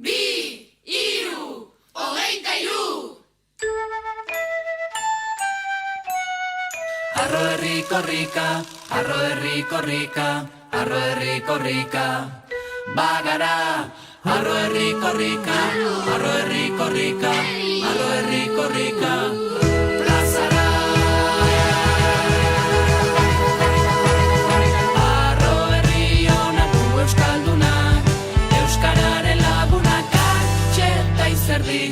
bi, hiru, 23. Arro herri korrika, arro herri korrika, arro herri korrika. Bagara, arro herri korrika, arro herri korrika, arro herri korrika. Plazara. Arro herri honak gu euskaldunak, euskararen lagunak atxeta izerdi.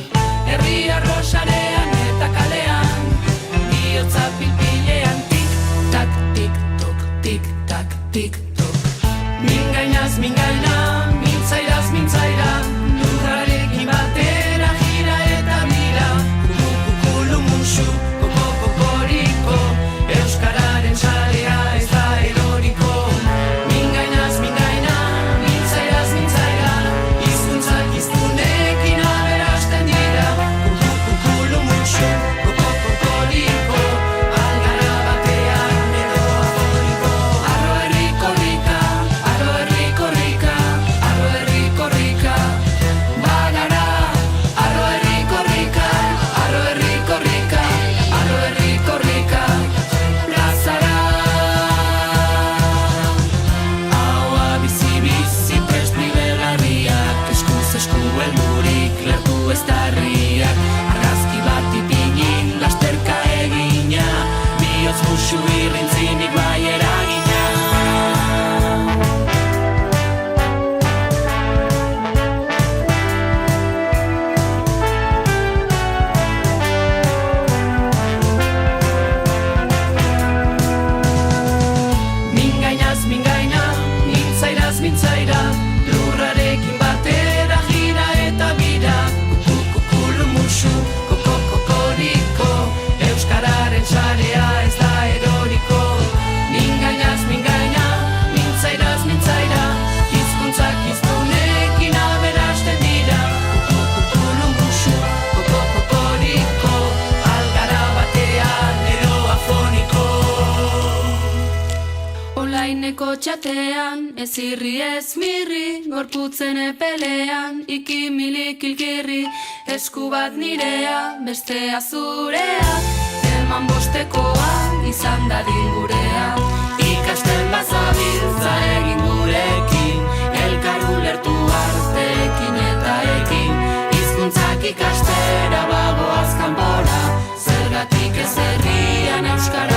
Herri arrosarean eta kalean, bihotza pilpilean tik-tak, tik-tok, tik-tak, tik-tok. Mingainaz, mingaina, mintzairaz, mintzaira, lurrarekin batera gira eta mira. Kukukulu musu, kokoriko, euskararen sarea ez da eroriko. Mingainaz, mingaina, mintzairaz, mintzaira, hizkuntzak hiztunekin aberasten dira. Kukukulu musu, kokoriko, algara batean edo afoniko. Arro herri korrika, arro herri korrika, arro herri korrika. Bagara, arro herri korrika, arro herri korrika, arro herri korrika. Plazara. Haua bizi-bizi prest nibelarriak, eskuz esku heldurik lertu ez darriak. Argazki bat ipinin, lasterka egina, bihotz musu irrintzinik bai eragina. Mingainaz, mingaina, mintzairaz, mintzaira, lurrarekin batera gira eta bira. Kukukulu musu, kokoriko, euskararen sarea ez da eroriko. Mingainaz, mingaina, mintzairaz, mintzaira, hizkuntzak hiztunekin aberasten dira. Kukukulu musu, kokoriko, algara batean edo afoniko. Olaineko txatean, ez irri ez mirri, gorputzen epelean, ikimilik ilkirri, esku bat nirea, bestea zurea, eman bostekoa, izan dadin gurea. Ikasten bazabiltza egin gurekin, elkar ulertu arteekin eta ekin, hizkuntzak ikastera bagoaz kanpora, zergatik ez herrian euskara